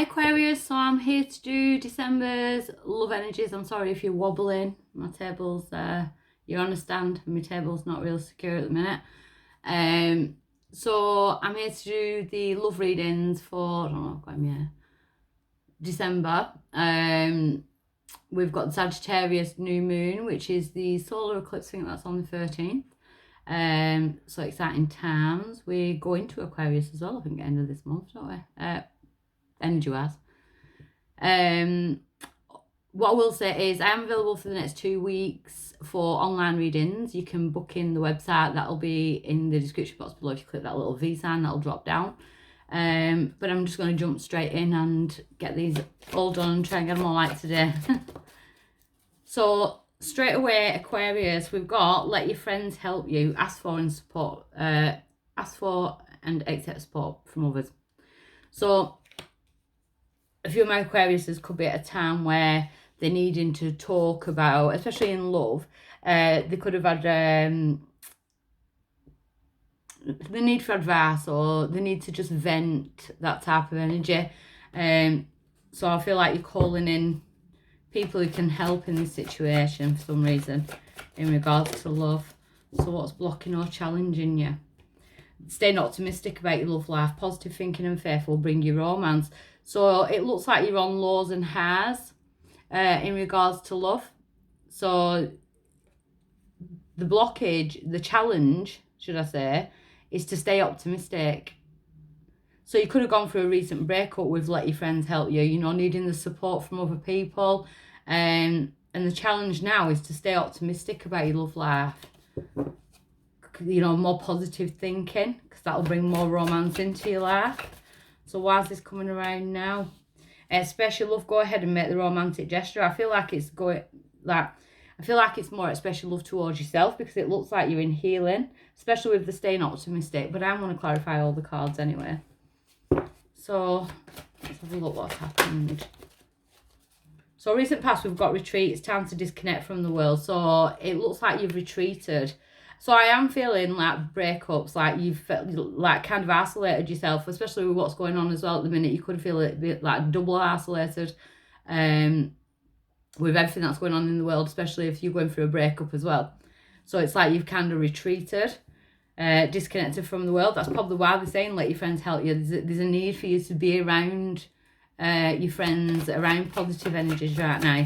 Hi Aquarius, so I'm here to do December's love energies. I'm sorry if you're wobbling. My table's you're on a stand and my table's not real secure at the minute. So I'm here to do the love readings for, I don't know, quite December. We've got Sagittarius new moon, which is the solar eclipse. I think that's on the 13th. So exciting times. We go into Aquarius as well, I think, at the end of this month, don't we? Energy wise. What I will say is I am available for the next 2 weeks for online readings. You can book in the website. That'll be in the description box below. If you click that little V sign, that'll drop down. But I'm just going to jump straight in and get these all done and try and get them all out today. So straight away, Aquarius, we've got let your friends help you, ask for and support, ask for and accept support from others. So a few of my Aquariuses could be at a time where they're needing to talk about, especially in love, they could have had the need for advice or the need to just vent, that type of energy. So I feel like you're calling in people who can help in this situation for some reason in regards to love. So what's blocking or challenging you? Staying optimistic about your love life. Positive thinking and faith will bring you romance. So it looks like you're on lows and highs in regards to love. So the blockage, the challenge, should I say, is to stay optimistic. So you could have gone through a recent breakup with let your friends help you, needing the support from other people. And the challenge now is to stay optimistic about your love life. More positive thinking, because that'll bring more romance into your life. So why is this coming around now? Special love, go ahead and make the romantic gesture. I feel like it's more special love towards yourself, because it looks like you're in healing, especially with the staying optimistic. But I want to clarify all the cards anyway. So let's have a look what's happened. So recent past, we've got retreat. It's time to disconnect from the world. So it looks like you've retreated. So I am feeling like breakups, like you've felt like kind of isolated yourself, especially with what's going on as well at the minute. You could feel a bit like double isolated with everything that's going on in the world, especially if you're going through a breakup as well. So it's like you've kind of retreated, disconnected from the world. That's probably why they're saying let your friends help you. There's a need for you to be around your friends, around positive energies right now.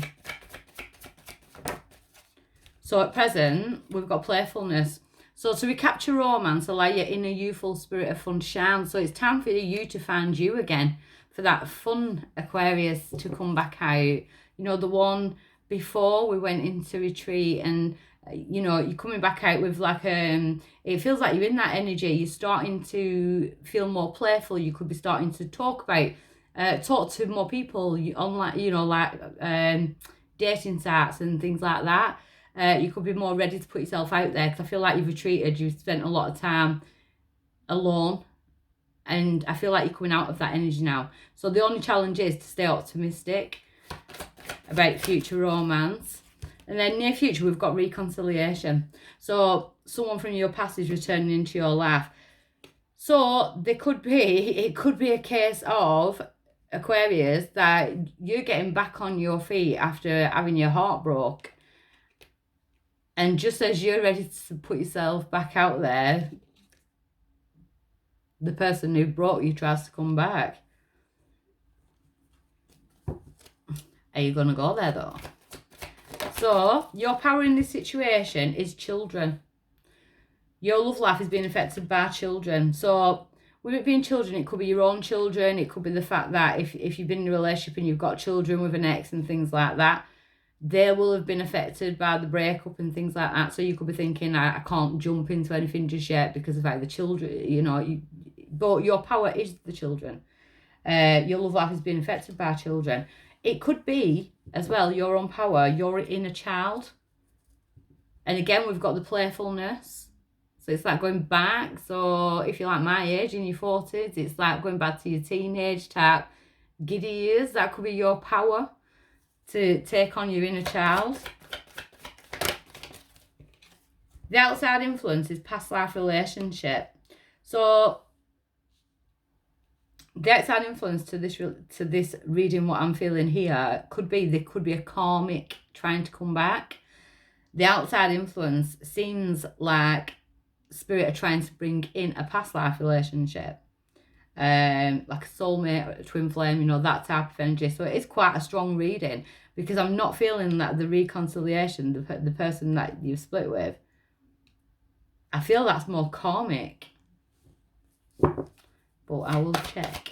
So at present, we've got playfulness. So to recapture romance, allow your inner youthful spirit of fun to shine. So it's time for you to find you again, for that fun Aquarius to come back out. The one before we went into retreat, and you're coming back out with it feels like you're in that energy. You're starting to feel more playful. You could be starting to talk to more people on dating sites and things like that. You could be more ready to put yourself out there, because I feel like you've retreated. You've spent a lot of time alone, and I feel like you're coming out of that energy now. So the only challenge is to stay optimistic about future romance. And then near future, we've got reconciliation. So someone from your past is returning into your life. So it could be a case of Aquarius that you're getting back on your feet after having your heart broke. And just as you're ready to put yourself back out there, the person who broke you tries to come back. Are you going to go there though? So your power in this situation is children. Your love life is being affected by children. So with it being children, it could be your own children. It could be the fact that if you've been in a relationship and you've got children with an ex and things like that, they will have been affected by the breakup and things like that. So you could be thinking, I can't jump into anything just yet because of the children, but your power is the children. Your love life is being affected by children. It could be, as well, your own power, your inner child. And again, we've got the playfulness. So it's like going back. So if you're like my age, in your 40s, it's like going back to your teenage type giddy years. That could be your power to take on your inner child. The outside influence is past life relationship. So the outside influence to this reading, what I'm feeling here, could be there could be a karmic trying to come back. The outside influence seems like spirit are trying to bring in a past life relationship, like a soulmate or a twin flame, you know, that type of energy. So it is quite a strong reading, because I'm not feeling that the reconciliation, the person that you split with, I feel that's more karmic. But I will check.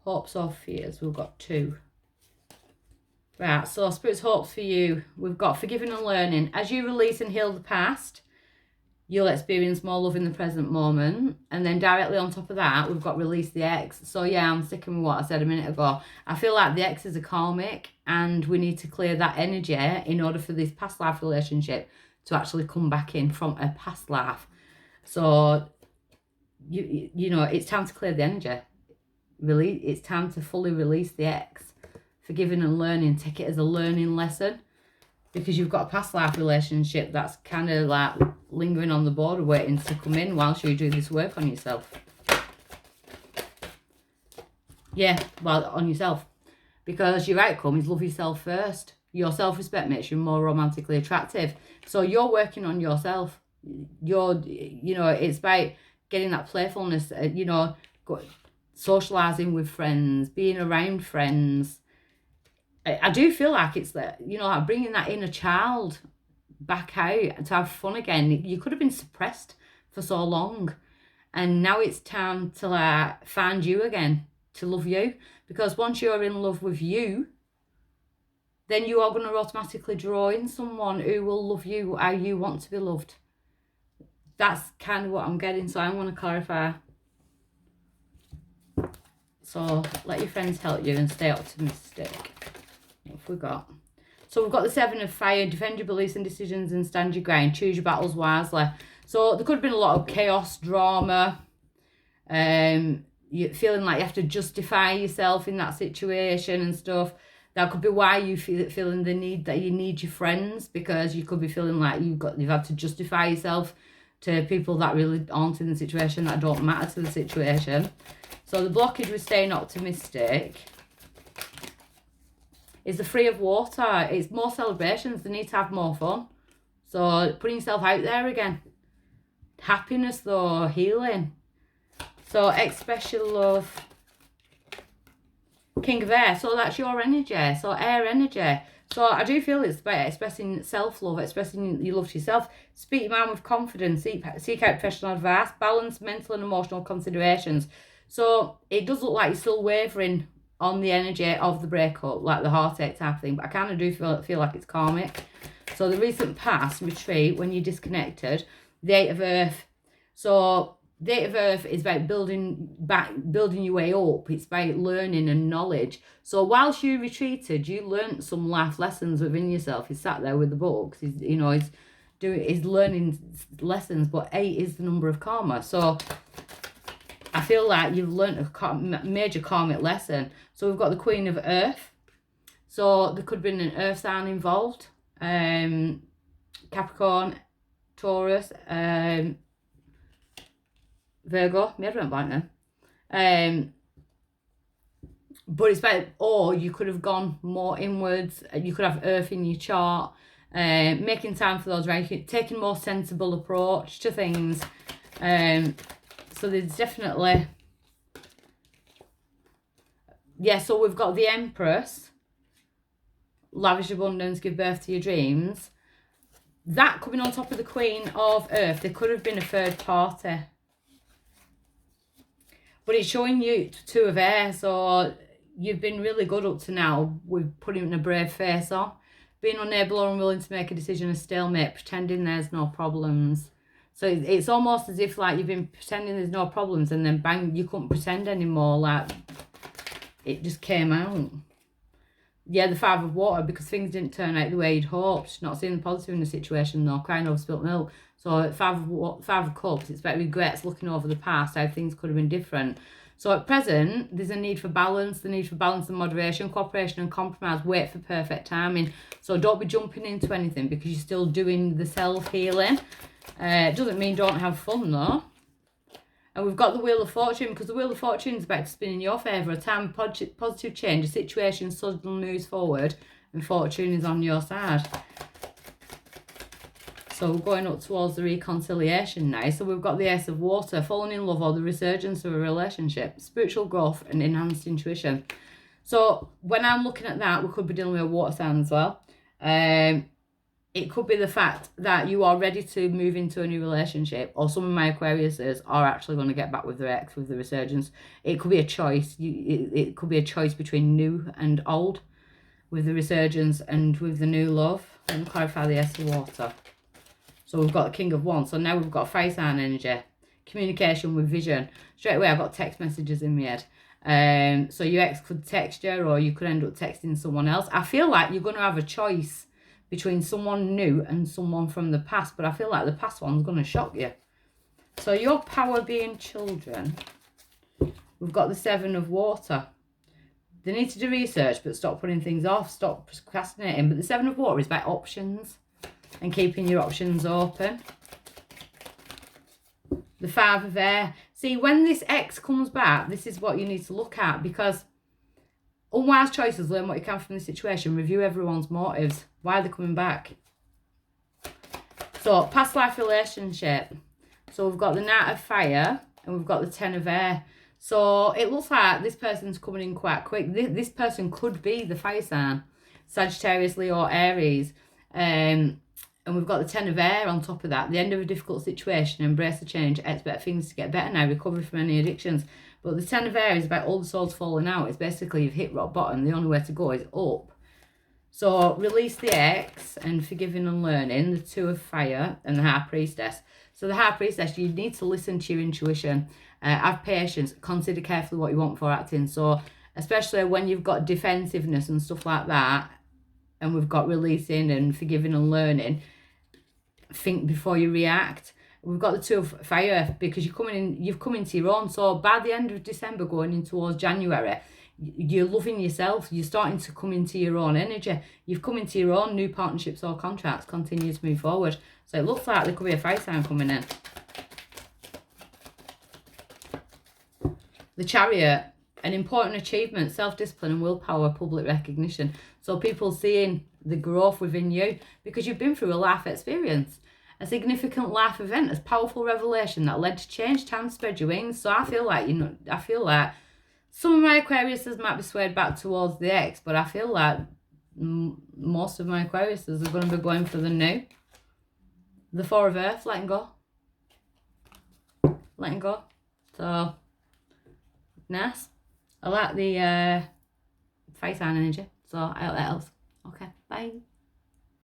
Hopes or fears, we've got 2. Right, so Spirit's hopes for you, we've got forgiving and learning. As you release and heal the past, you'll experience more love in the present moment. And then directly on top of that, we've got release the ex. So yeah, I'm sticking with what I said a minute ago. I feel like the ex is a karmic, and we need to clear that energy in order for this past life relationship to actually come back in from a past life. So you know, it's time to clear the energy. Really, it's time to fully release the ex. Forgiving and learning, take it as a learning lesson, because you've got a past life relationship that's kind of like lingering on the border, waiting to come in whilst you do this work on yourself. Yeah, well, on yourself, because your outcome is love yourself first. Your self-respect makes you more romantically attractive. So you're working on yourself. You know, it's about getting that playfulness, you know, socializing with friends, being around friends. I do feel like it's that, you know, like bringing that inner child back out to have fun again. You could have been suppressed for so long, and now it's time to find you again, to love you. Because once you're in love with you, then you are going to automatically draw in someone who will love you how you want to be loved. That's kind of what I'm getting, so I want to clarify. So let your friends help you and stay optimistic. What have we got? So we've got the 7 of Fire. Defend your beliefs and decisions and stand your ground. Choose your battles wisely. So there could have been a lot of chaos, drama. You're feeling like you have to justify yourself in that situation and stuff. That could be why you feeling the need that you need your friends, because you could be feeling like you've had to justify yourself to people that really aren't in the situation, that don't matter to the situation. So the blockage with staying optimistic is the 3 of Water. It's more celebrations. They need to have more fun. So putting yourself out there again. Happiness though, healing. So express your love. King of Air. So that's your energy. So air energy. So I do feel it's about expressing self-love, expressing your love to yourself. Speak your mind with confidence. Seek out professional advice. Balance mental and emotional considerations. So it does look like you're still wavering on the energy of the breakup, like the heartache type thing, but I kind of do feel like it's karmic. So the recent past, retreat, when you're disconnected, the 8 of Earth. So the 8 of Earth is about building your way up. It's about learning and knowledge. So whilst you retreated, you learnt some life lessons within yourself. He's sat there with the books. He's learning lessons, but 8 is the number of karma. So I feel like you've learnt a major karmic lesson. So we've got the Queen of Earth. So there could have been an earth sign involved. Capricorn, Taurus, Virgo. My head went blank then. But it's about, or you could have gone more inwards. You could have earth in your chart. Making time for those, right? Taking a more sensible approach to things. So there's definitely, yeah, so we've got the Empress, lavish abundance, give birth to your dreams. That coming on top of the Queen of Earth, there could have been a third party. But it's showing you 2 of Air, so you've been really good up to now with putting a brave face on. Being unable or unwilling to make a decision, a stalemate, pretending there's no problems. So it's almost as if like you've been pretending there's no problems, and then bang, you couldn't pretend anymore. Like it just came out. Yeah, the 5 of Water, because things didn't turn out the way you'd hoped. Not seeing the positive in the situation though, crying over spilt milk. So 5 of Cups, it's about regrets, looking over the past, how things could have been different. So at present, there's a need for balance, the need for balance and moderation, cooperation and compromise. Wait for perfect timing. So don't be jumping into anything because you're still doing the self-healing. It doesn't mean don't have fun though. And we've got the Wheel of Fortune, because the Wheel of Fortune is about to spin in your favour. A time of positive change, a situation suddenly moves forward, and fortune is on your side. So we're going up towards the reconciliation now. So we've got the Ace of Water, falling in love or the resurgence of a relationship, spiritual growth and enhanced intuition. So when I'm looking at that, we could be dealing with a water sign as well. It could be the fact that you are ready to move into a new relationship, or some of my Aquariuses are actually going to get back with their ex with the resurgence. It could be a choice. It could be a choice between new and old with the resurgence and with the new love. Let me clarify the Ace of Water. So we've got the King of Wands. So now we've got fire sign energy, communication with vision. Straight away, I've got text messages in my head. So your ex could text you, or you could end up texting someone else. I feel like you're going to have a choice between someone new and someone from the past, but I feel like the past one's going to shock you. So your power being children, we've got the Seven of Water. They need to do research, but stop putting things off, stop procrastinating. But the Seven of Water is about options and keeping your options open. The Five of Air. See, when this ex comes back, this is what you need to look at, because unwise choices, learn what you can from the situation, review everyone's motives. Why are they coming back? So, past life relationship. So, we've got the Knight of Fire and we've got the Ten of Air. So, it looks like this person's coming in quite quick. This person could be the fire sign, Sagittarius, Leo, or Aries. And we've got the Ten of Air on top of that. The end of a difficult situation, embrace the change, expect things to get better now, recover from any addictions. But the Ten of Air is about all the swords falling out. It's basically you've hit rock bottom. The only way to go is up. So release the ex and forgiving and learning, the Two of Fire and the High Priestess. So the High Priestess, you need to listen to your intuition. Have patience. Consider carefully what you want for acting. So especially when you've got defensiveness and stuff like that, and we've got releasing and forgiving and learning, think before you react. We've got the Two of Fire because you've come into your own. So by the end of December, going in towards January, you're loving yourself. You're starting to come into your own energy. You've come into your own new partnerships or contracts. Continue to move forward. So it looks like there could be a fire sign coming in. The Chariot, an important achievement, self-discipline and willpower, public recognition. So people seeing the growth within you because you've been through a life experience. A significant life event, a powerful revelation that led to change. Time to spread your wings. So I feel like some of my Aquariuses might be swayed back towards the ex, but I feel like most of my Aquariuses are going to be going for the new. The Four of Earth, letting go. Letting go. So, nice. I like the fire sign energy. So I hope that helps. Okay, bye.